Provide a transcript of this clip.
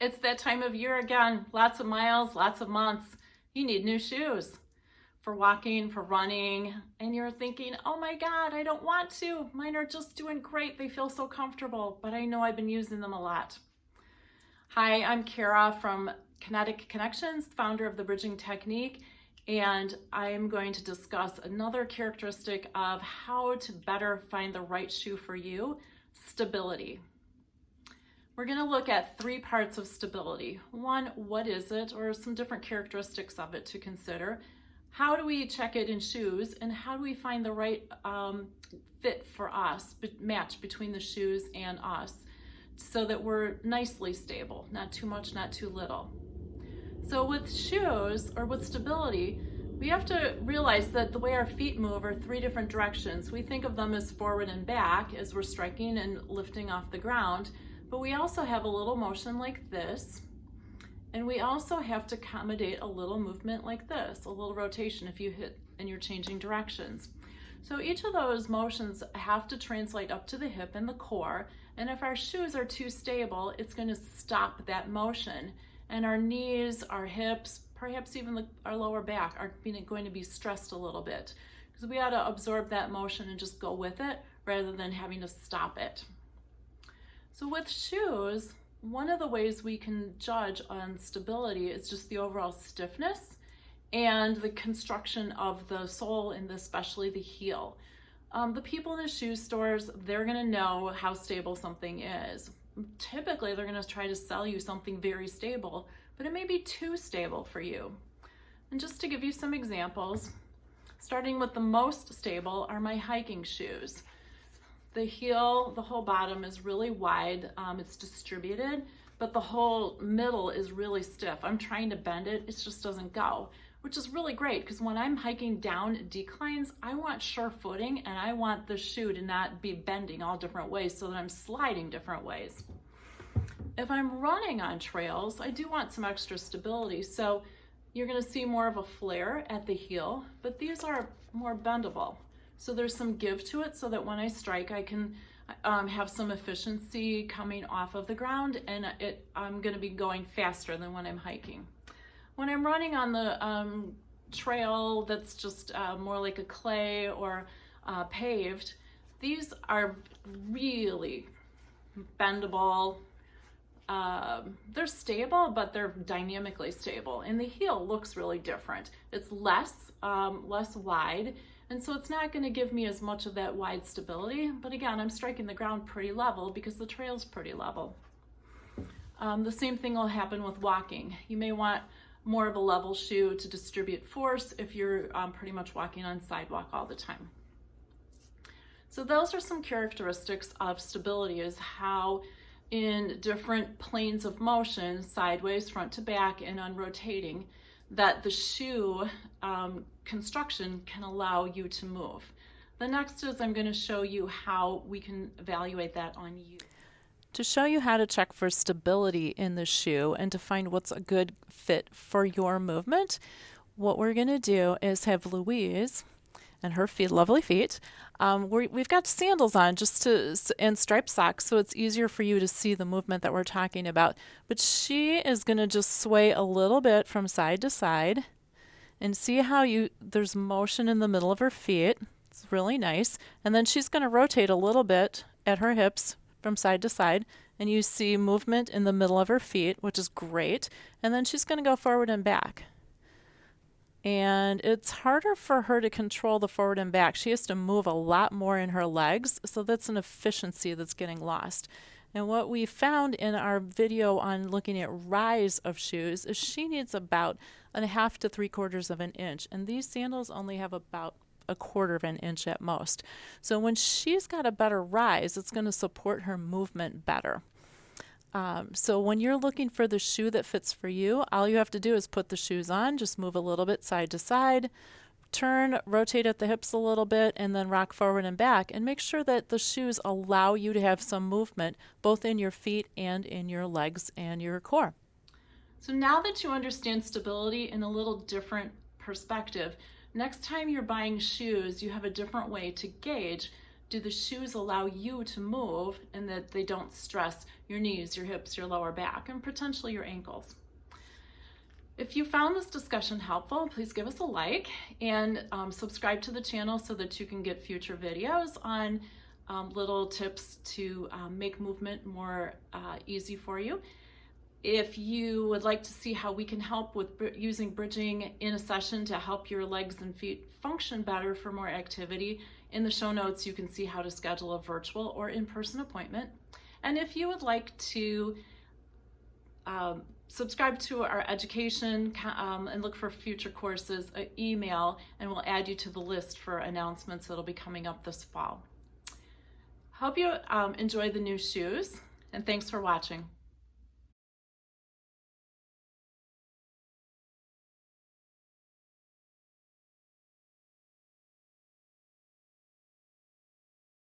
It's that time of year again. Lots of miles, lots of months. You need new shoes for walking, for running, and you're thinking, oh my God, I don't want to. Mine are just doing great. They feel so comfortable, but I know I've been using them a lot. Hi, I'm Cara from Kinetic Konnections, founder of the Bridging Technique, and I am going to discuss another characteristic of how to better find the right shoe for you: stability. We're going to look at 3 parts of stability. 1, what is it, or some different characteristics of it to consider. How do we check it in shoes, and how do we find the right fit for us, match between the shoes and us, so that we're nicely stable, not too much, not too little. So with shoes, or with stability, we have to realize that the way our feet move are 3 different directions. We think of them as forward and back as we're striking and lifting off the ground, but we also have a little motion like this, and we also have to accommodate a little movement like this, a little rotation if you hit and you're changing directions. So each of those motions have to translate up to the hip and the core, and if our shoes are too stable, it's going to stop that motion, and our knees, our hips, perhaps even our lower back are going to be stressed a little bit, because we ought to absorb that motion and just go with it rather than having to stop it. So with shoes, one of the ways we can judge on stability is just the overall stiffness and the construction of the sole, and especially the heel. The people in the shoe stores, they're going to know how stable something is. Typically, they're going to try to sell you something very stable, but it may be too stable for you. And just to give you some examples, starting with the most stable are my hiking shoes. The heel, the whole bottom is really wide, it's distributed, but the whole middle is really stiff. I'm trying to bend it, it just doesn't go, which is really great, because when I'm hiking down declines, I want sure footing, and I want the shoe to not be bending all different ways so that I'm sliding different ways. If I'm running on trails, I do want some extra stability, so you're going to see more of a flare at the heel, but these are more bendable. So there's some give to it, so that when I strike, I can have some efficiency coming off of the ground, and I'm going to be going faster than when I'm hiking. When I'm running on the trail that's just more like a clay or paved, these are really bendable. They're stable, but they're dynamically stable, and the heel looks really different. It's less wide, and so it's not going to give me as much of that wide stability, but again, I'm striking the ground pretty level because the trail's pretty level. The same thing will happen with walking. You may want more of a level shoe to distribute force if you're pretty much walking on sidewalk all the time. So those are some characteristics of stability, is how in different planes of motion, sideways, front to back, and on rotating, that the shoe construction can allow you to move. The next is I'm going to show you how we can evaluate that on you. To show you how to check for stability in the shoe and to find what's a good fit for your movement, what we're going to do is have Louise and her feet, lovely feet. We've got sandals on and striped socks, so it's easier for you to see the movement that we're talking about. But she is going to just sway a little bit from side to side, and see how there's motion in the middle of her feet. It's really nice. And then she's going to rotate a little bit at her hips from side to side, and you see movement in the middle of her feet, which is great. And then she's going to go forward and back. And it's harder for her to control the forward and back. She has to move a lot more in her legs, so that's an efficiency that's getting lost. And what we found in our video on looking at rise of shoes is she needs about 1/2 to 3/4 of an inch, and these sandals only have about 1/4 of an inch at most. So when she's got a better rise, it's going to support her movement better. So when you're looking for the shoe that fits for you, all you have to do is put the shoes on, just move a little bit side to side, turn, rotate at the hips a little bit, and then rock forward and back, and make sure that the shoes allow you to have some movement both in your feet and in your legs and your core. So now that you understand stability in a little different perspective, next time you're buying shoes, you have a different way to gauge do the shoes allow you to move and that they don't stress your knees, your hips, your lower back, and potentially your ankles. If you found this discussion helpful, please give us a like and subscribe to the channel so that you can get future videos on little tips to make movement more easy for you. If you would like to see how we can help with using bridging in a session to help your legs and feet function better for more activity, in the show notes you can see how to schedule a virtual or in-person appointment. And if you would like to subscribe to our education and look for future courses, email, and we'll add you to the list for announcements that'll be coming up this fall. Hope you enjoy the new shoes, and thanks for watching.